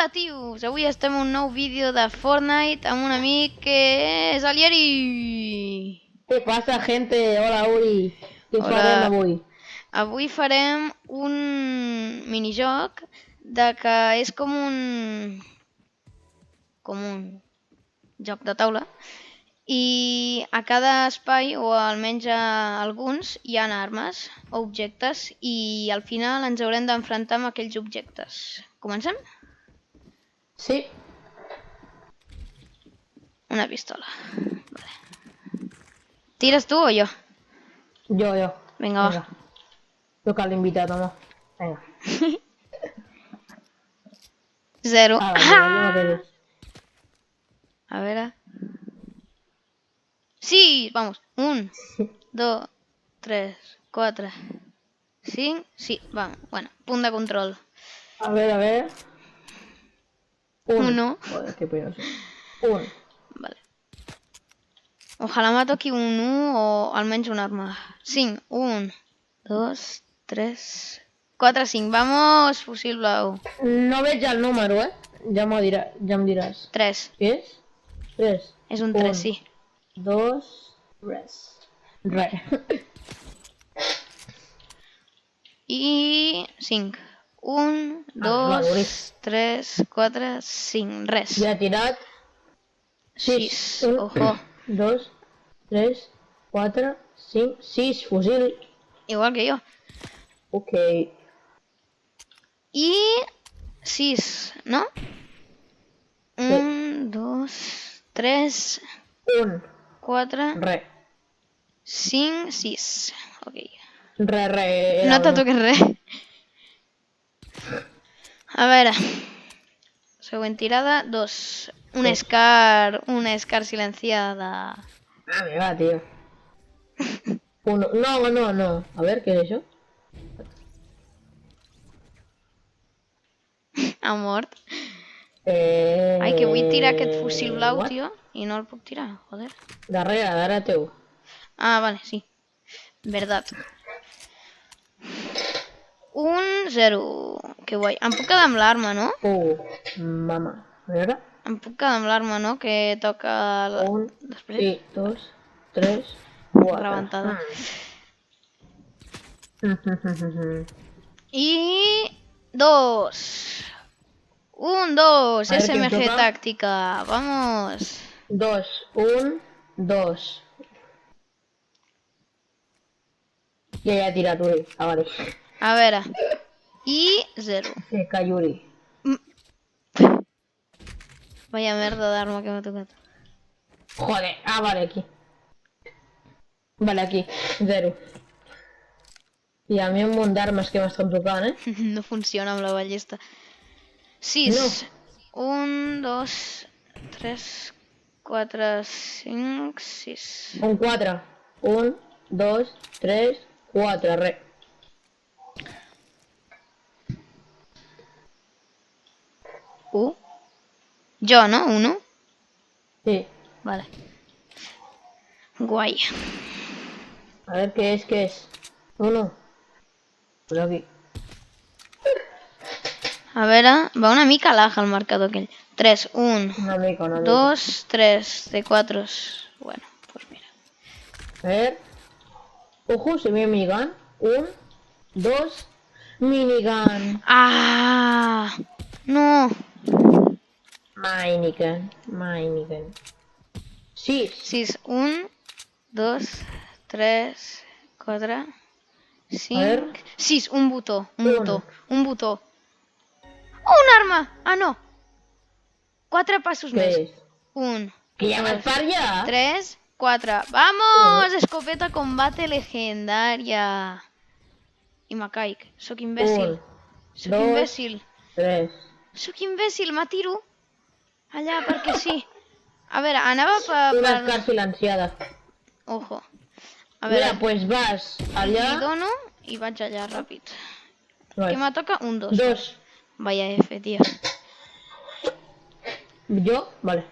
Hola, tios! Avui estem en un nou vídeo de Fortnite amb un amic que és el Yeri! ¿Qué pasa, gente? Hola, Uri. Què Hola. farem avui? Avui farem un minijoc de que és com un joc de taula i a cada espai, o almenys a alguns, hi ha armes o objectes i al final ens haurem d'enfrontar amb aquells objectes. Comencem? Sí. Una pistola. Vale. ¿Tires tú o yo? Yo. Venga, va. Toca al invitado, ¿no? Venga. 0. Ah, vale, no quedes. A ver. Sí, vamos. 1, 2, 3, 4, 5. Sí, vamos. Bueno, punto de control. A ver. 1. Joder, qué penoso. 1. Vale. Ojalà me toqui un 1 o almenys un arma. 5. 1, 2, 3, 4, 5. Vamos, fusil blau. No veig el número, eh? Ja em diràs. 3. Què és? 3. És un 3, sí. 2, res. I 5. 1, 2, 3, 4, 5. Res. Ja he tirat. 6. Ojo. 2, 3, 4, 5, 6, fusil. Igual que jo. Ok. I 6, ¿no? 1, 2, 3, 4, Re. 5, 6. Ok. Re. No te toques res. A veure. Següent tirada, 2. Una Scar silenciada. Ah, me va, tío. 1. No. A ver, ¿qué es eso? Ha mort. Ai, que vull tirar aquest fusil blau, what? tio, i no el puc tirar, joder. Darrere teu. Ah, vale, sí. Verdad. 1, 0. Que guai. Em puc quedar amb l'arma, no? Mama. A veure. Em puc quedar amb l'arma, no? Que toca... 1, després. sí, 2, 3, 4. Rebentada. I 2. 1, 2. A ver, ¿quién SMG toca? táctica. Vamos. 2, 1, 2. Ja he tirat, Uri. Ah, vale. A veure. I 0. Que cayuri. Vaya merda d'arma que m'ha tocat. Joder. Ah, vale, aquí. Vale, aquí. 0. I a mi un munt d'armes que m'estan tocant, eh? No funciona amb la ballesta. 6. No. 1, 2, 3, 4, 5, 6. Un 4. 1, 2, 3, 4. Re. Jo, no? 1? Sí. Vale. Guai. A ver, ¿qué es? 1. Por aquí. A veure, va una mica lag el marcador aquell. 3, 1, Una mica. 2, 3, de 4. Bueno, pues mira. A ver. Ojo, se ve minigun. 1, 2, minigun. ¡Ah! No. Minigun. 6. 6, 1, 2, 3, 4, 5, 6, un botó. Un arma! Ah, no. 4 passos més. 1, Que ja vas per allà? 3, 4. ¡Vamos! Escopeta combate legendaria. I me caic. Soc imbècil. Soc imbècil. 3. Soc imbècil, m'atiro. Allà, perquè sí. A veure, anava per... Una Scar silenciada. Ojo. A veure, Mira, pues vas allà. li dono i vaig allà ràpid. Vale. Que me toca un 2. 2. Vaya F, tio. Jo? Vale.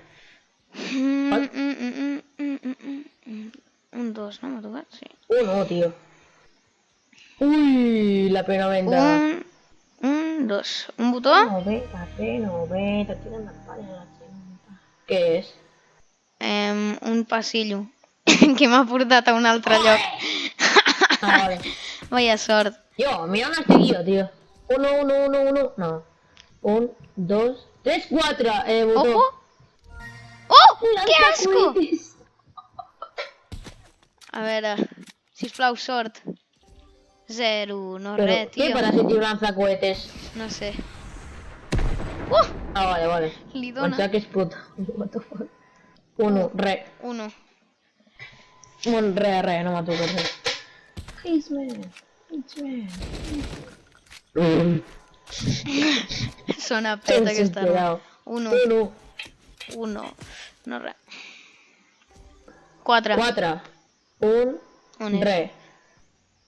Un 2, no m'ha tocat? Sí. 1, tío. Uy, la pena venda. 1, Un, dos. Un botó? No ve, te tiran la palla a la gent. Què és? Un passillo que m'ha portat a un altre lloc. Ah, vale. Vaya sort. Yo, mira dónde estoy yo, tío. 1. No. 1, 2, 3, 4. Botó. ¡Ojo! ¡Oh! ¡Qué asco! Lanzacohetes. A veure, sisplau, sort. 0, no Pero, res, ¿qué tio. para si tío lanzacohetes? No sé. Ah, vale. Li dona. Pensaba que es puta. What the fuck? 1, re. 1. Un re, no m'ha tocat res. Hitman. Sona pet aquesta arma. Desesperado. 1, 1, 1. No res. 4. 4. 1, On és? re.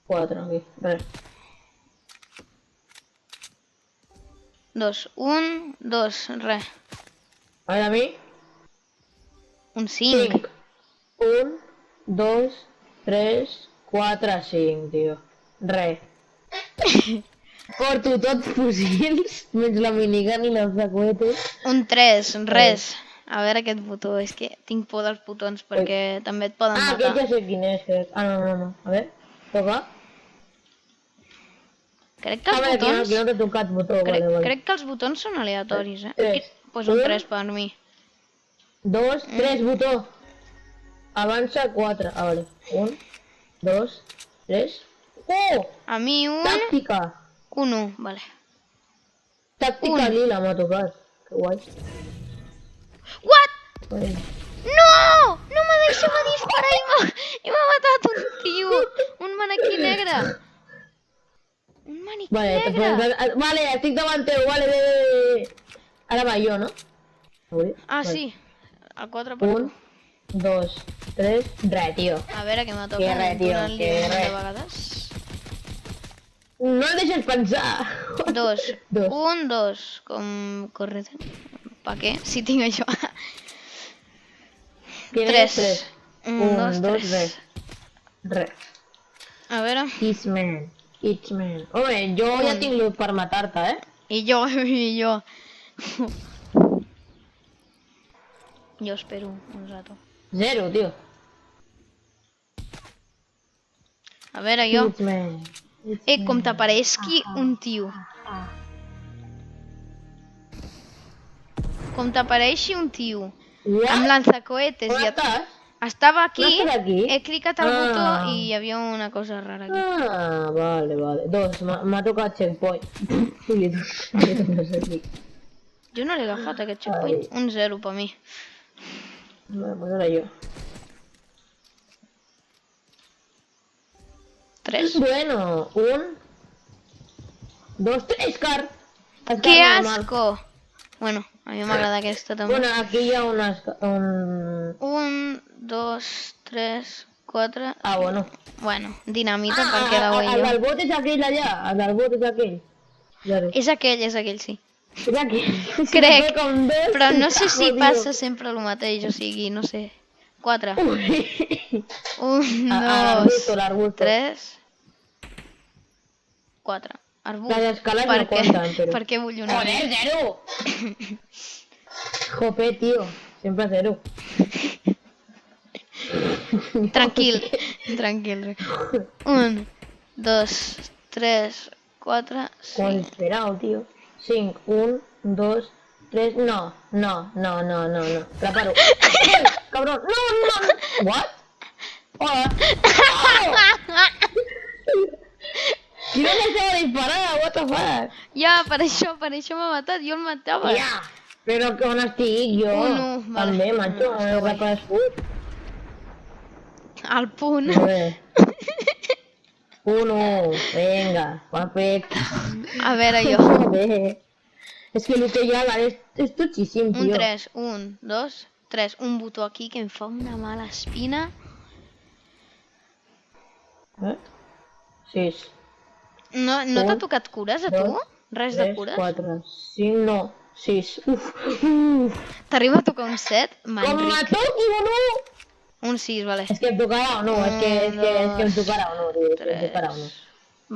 4, aquí, re. 2. 1, 2, res. A ver, a mí. Un 5. 5. 1, 2, 3, 4, 5, tio. Re. Porto tot fusils, menys la minigun i les de cohetes. Un 3, res. A veure aquest botó, és que tinc por dels botons perquè també et poden Ah, matar. aquest ja sé quin és, crec. Ah, no. A veure, toca. Crec que A els veure, botons... aquí no t'he tocat botó, vale. Crec que els botons són aleatoris, eh? Tres. Pues un Un. 3 per mi. 2, 3, botó. Avança 4. Ah, vale. 1, 2, 3. Oh! A mi un... Tàctica. Un 1, vale. Tàctica lila m'ha tocat. Que guai. What? Vale. No! No me deixava disparar i m'ha matat un tio. Un manequí negre. Un manequí Vale, negre. vale, estic davant teu, vale, bé. Ara va jo, no? Ah, sí. El 4 per 1, 2, 3, re, tio. A veure què m'ha Que tocat. res, tio, Donant-li que un munt de res. vegades. No el deixes pensar. 2. Dos. 1, 2. Com corre. Pa què? Si tinc això. Quin 3. és? 3. 1, 2, 2, 3. re. A veure. Hitman. Home, jo ja tinc loot per matar-te, eh? I jo. Jo espero un rato. 0, tio. A veure, jo. Hitman. Com t'apareixi un tio. Com t'apareixi un tio. Amb lanzacohetes On i estàs? estava aquí, No estàs aquí? he clicat el Ah. botó i hi havia una cosa rara aquí. Ah, vale. 2, m'ha tocat checkpoint. Li dones aquí. Jo no l'he agafat aquest checkpoint. Un 0 per mi. Vale, pues ara jo. 3. Bueno, 1, 2, 3, car. Que asco! Bueno, a mi m'agrada aquesta també. Bueno, aquí hi ha un... 1, 2, 3, 4... Ah, bueno. Bueno, dinamita perquè la vull el jo. del bot és aquell allà. El del bot és aquell. Zero. És aquell, sí. És aquell. Crec, Toca un dos, però no sé si cago, passa sempre el mateix, o sigui, no sé. 4. tio. 1, L'arbusto, 2, l'arbusto. 3, 4. Arbust. Les escales Per no què? compten, però... Per què vull una? Joder, 0! Jope, tio. Sempre 0. Tranquil. 1, 2, 3, 4, Com 5. esperau, tio. 5, 1, 2, 3... No. Preparo. Cabrón. No. What? Hola. Qui no deixava disparar? What the fuck? Ja, per això m'ha matat, jo el matava. Ja. Però on estic jo? Uno, vale. També, macho. No, No, està he guai. reaparegut. Al punt. Molt bé. 1, venga, perfecte. A veure jo. Joder. És que el que hi ha ara és totxíssim, Un tio. 3, 1, 2, 3. Un botó aquí que em fa una mala espina. 6, No t'ha tocat cures a tu? Res de 3, cures? 4, 5, no, 6. Uf. T'arriba a tocar un 7? Com me Manric. toqui o no? Un 6, vale. És que em tocarà o no, és que em tocarà o no, tio, és que em tocarà o no.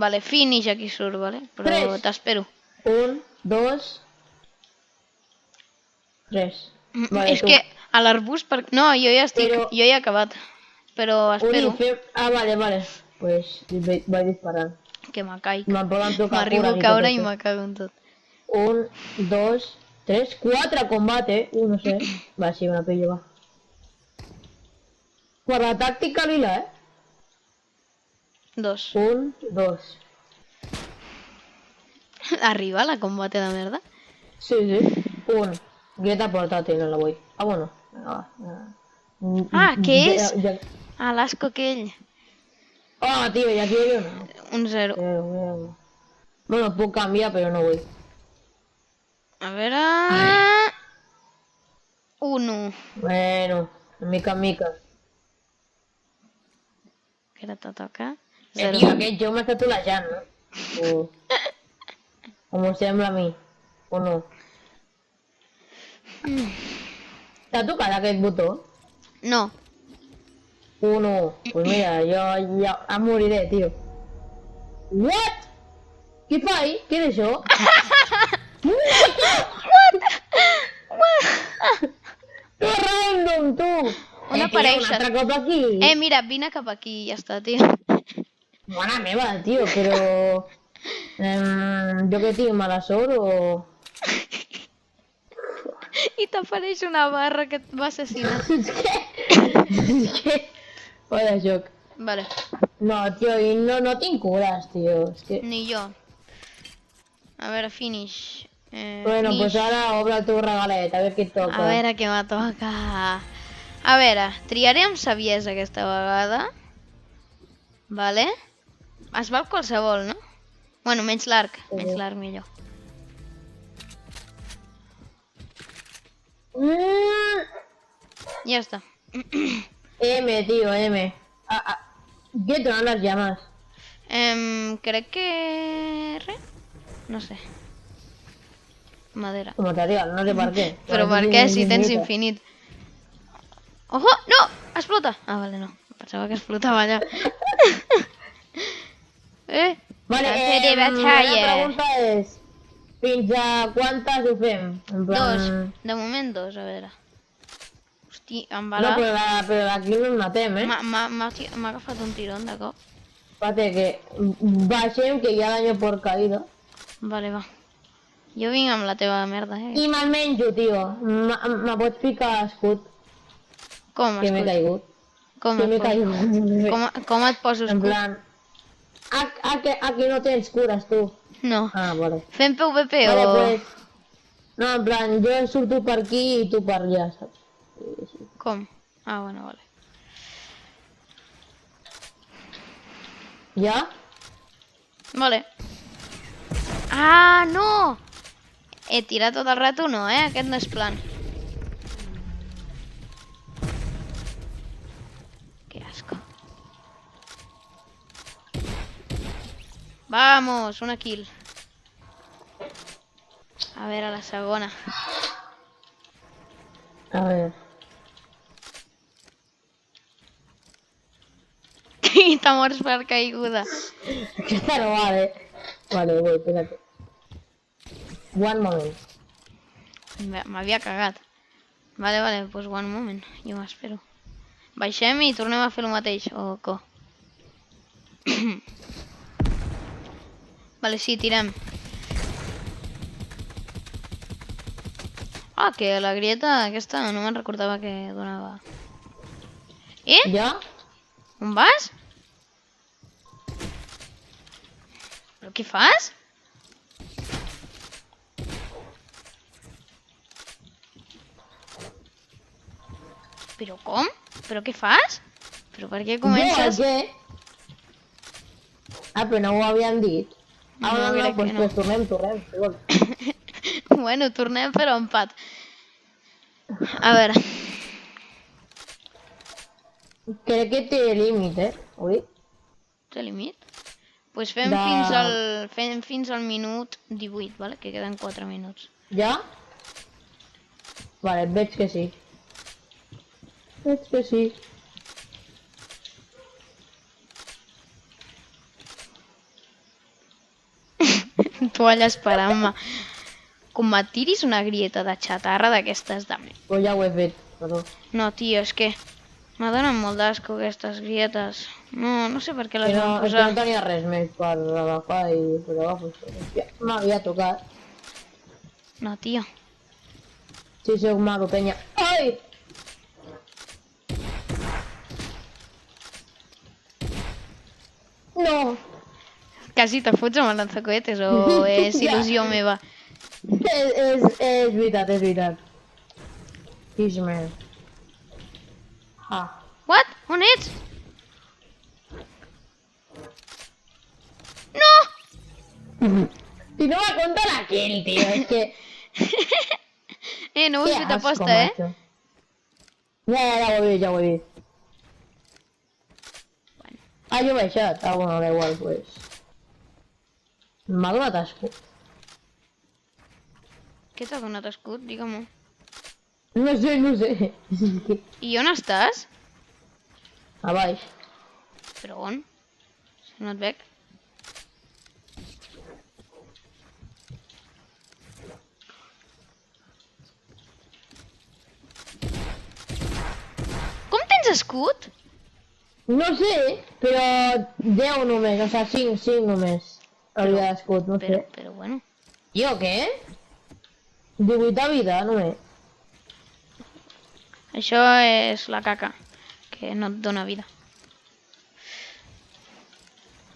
Vale, finish aquí surt, vale? Però Tres. t'espero. Un, dos, tres. Vale, És tu. que a l'arbust... No, jo ja estic... Però- Jo ja he acabat. Però Uri, espero fem... Ah, vale. Pues vaig disparant. que me caic. Me'n poden tocar M'arribo cures a i tot caure i això. me cago en tot. Un, dos, tres, quatre combate. No sé. Va, sí, una pillo, va. Per la tàctica lila, eh? 2. Un, dos. Arriba la combate de merda. Sí. Un. Grieta portàtil, no la vull. Ah, bueno. Vinga, va. Ah, què és? Ja... Ah, l'asco aquell. Ah, tio, i aquí hi havia una. Un 0. Bueno, puc canviar, però no vull. A veure... Ai. 1. Bueno, mica en mica. Que ara te toca. Tio, 0. aquest joc m'està tolejant, no? O m'ho sembla a mi. O no? T'ha tocat aquest botó? No. No. Pues mira, jo ja em moriré, tio. What? Què fa ahí? Què és això? Que random, tu! Una Tio, parella. un altre cop aquí. Mira, vine cap aquí i ja està, tio. Mare meva, tio, però... jo què tinc, mala sort o... I t'apareix una barra que et va assassinar. És que... Fora joc. Vale, No, tio, i no tinc cures, tio. És que... ni jo. A veure, finish. Bueno, finish. pues ara obre el teu regalet, a veure què et toca. A veure què me toca. A veure, triaré amb saviesa aquesta vegada. Vale? Es val qualsevol, no? Bueno, menys l'arc. Menys l'arc millor. Ja està. M, tío, M. ¿Qué te dan las llamas? Crec que... Res? No sé. Madera. Como material, no sé per què. Però per què si tens infinit? Ojo! No! Explota! Ah, vale, no. Pensava que explotava allà. Vale, Camp de la batalla. pregunta és... Fins a quantes ho fem? En plan... 2. De moment 2, a veure. Hosti, em va No, la... però d'aquí no ens matem, eh? M'ha agafat un tirón de cop. Espérate, que baixem, que ja daño por caída. Vale, va. Jo vinc amb la teva merda, I me'l menjo, tio. Me pots ficar escut, Com, que m'he escut? caigut. Com Que m'he et poso? caigut. Com et poso En escut? plan... Aquí no tens cures, tu. No. Ah, vale. Fem PvP Vale, o... pues... No, en plan, jo surto per aquí i tu per allà, saps? Sí. Com? Ah, bueno, vale. Ja? Vale. Ah, no! He tirat tot el rato, no, Aquest no és plan. Que asco. Vamos, una kill. A veure, la segona. A ver. I t'ha morts per caiguda. Aquesta no vale. Vale, voy, espérate. One moment. M'havia cagat. Vale, pues one moment. Jo m'espero. Baixem i tornem a fer el mateix, o co? Vale, sí, tirem. Ah, que la grieta aquesta no me'n recordava que donava. Ja? On vas? Però què fas? Però com? Però què fas? Però per què comences? Jo, què? Ah, però no ho havien dit. Ah, No, no, crec pues, que no. pues tornem. Igual. Bueno, tornem però empat. A veure. Crec que té límit, Ui. Té límit? Pues fem fins al minut 18, vale? Que queden 4 minuts. Ja? Vale, veig que sí. Veig que sí. Tu allà esperant-me. Com me tiris una grieta de xatarra d'aquestes de... Pues ja ho he fet, perdó. No, tio, és que me donen molt d'asco aquestes grietes. No sé per què les És van que posar. no tenia res més per agafar i per agafar. Hòstia, m'havia tocat. No, tio. Sí, soc malo, penya. Ai! No! Quasi te fots amb el lanzacohetes o és il·lusió meva? És veritat, és veritat. Fishman. Ah. What? On ets? No! Si no va comptar la kill, tio, és que... No ho he fet aposta, macho. Ja ho he vist, ja ho he vist. Ah, jo m'he deixat. Ah, bueno, da igual, pues. M'ha donat asco. Què t'ha donat escut? Digue-m'ho. No sé, no sé. I on estàs? A baix. Però on? Si no et veig. Com tens escut? No sé, però 10 només, o sigui, 5 només. Hauria d'escut, no sé. Però bueno. Jo què? 18 de vida, només. Això és la caca, que no et dona vida.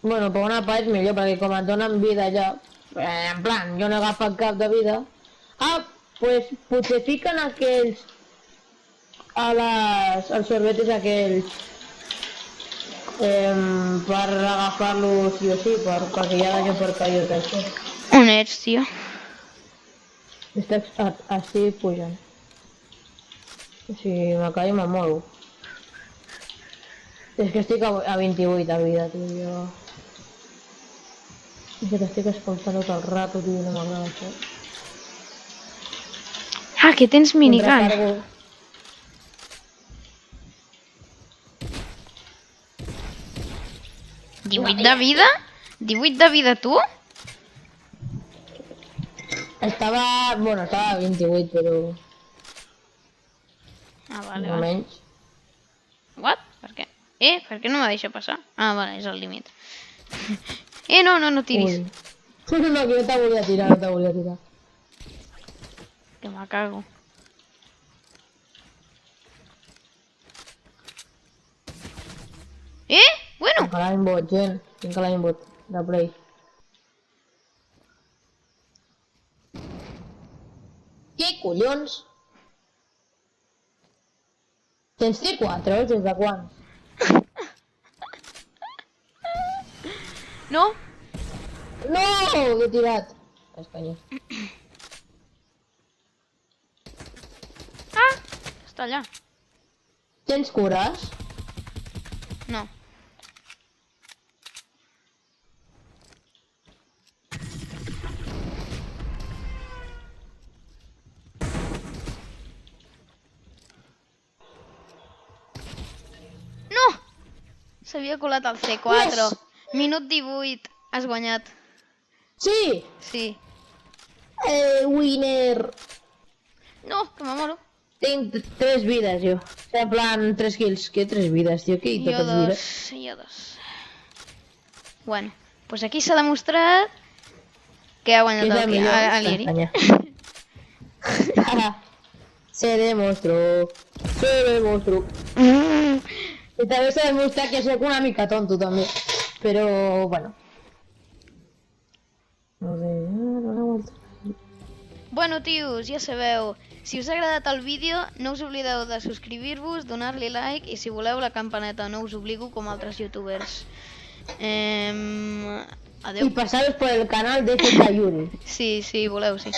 Bueno, per una part és millor, perquè com et donen vida ja... En plan, jo no he agafat cap de vida. Ah, pues potser fiquen aquells... els sorbetes aquells... per agafar-los sí o sí, perquè hi ha daño per caiote, això. On ets, tio? Estic pujant. O sigui, me callo i me'n moro. És que estic a 28 de vida, tio, jo... És que t'estic escoltant tot el rato, tio, no m'agrada això. Ah, que tens minigun. Recargo. ¿18 de vida? ¿18 de vida tu? Estava... Bueno, estava a 28, però... Ah, vale, no vale. menys. What? Per què? Per què no me deixa passar? Ah, vale, és el límit. No tiris. Ui. No, que no te volia tirar, no te volia tirar. Que me cago. Bueno. Tinc l'aimbot, gent. Tinc l'aimbot de Play. Què collons? Tens T4, des de quan? No? No! L'he tirat. Espanya. Ah, està allà. Tens cures? No. No! S'havia colat al C4. Yes! Minut 18. Has guanyat. Sí! Sí. Winner! No, que me moro. Tinc 3 vides, jo. En plan, 3 kills. Què 3 vides, tio? Què hi Jo totes vides? dos. Bueno, pues aquí s'ha demostrat que ha guanyat el que a l'Iri. Se demostró. Se demostró. I també s'ha demostrat que sóc una mica tonto, també. Però, bueno. No sé... Bueno, tios, ja sabeu, si us ha agradat el vídeo, no us oblideu de subscriure-vos, donar-li like i si voleu la campaneta, no us obligo com altres youtubers. Adeu. Y pasaros por el canal de FK Yuri. Sí, voleu, sí.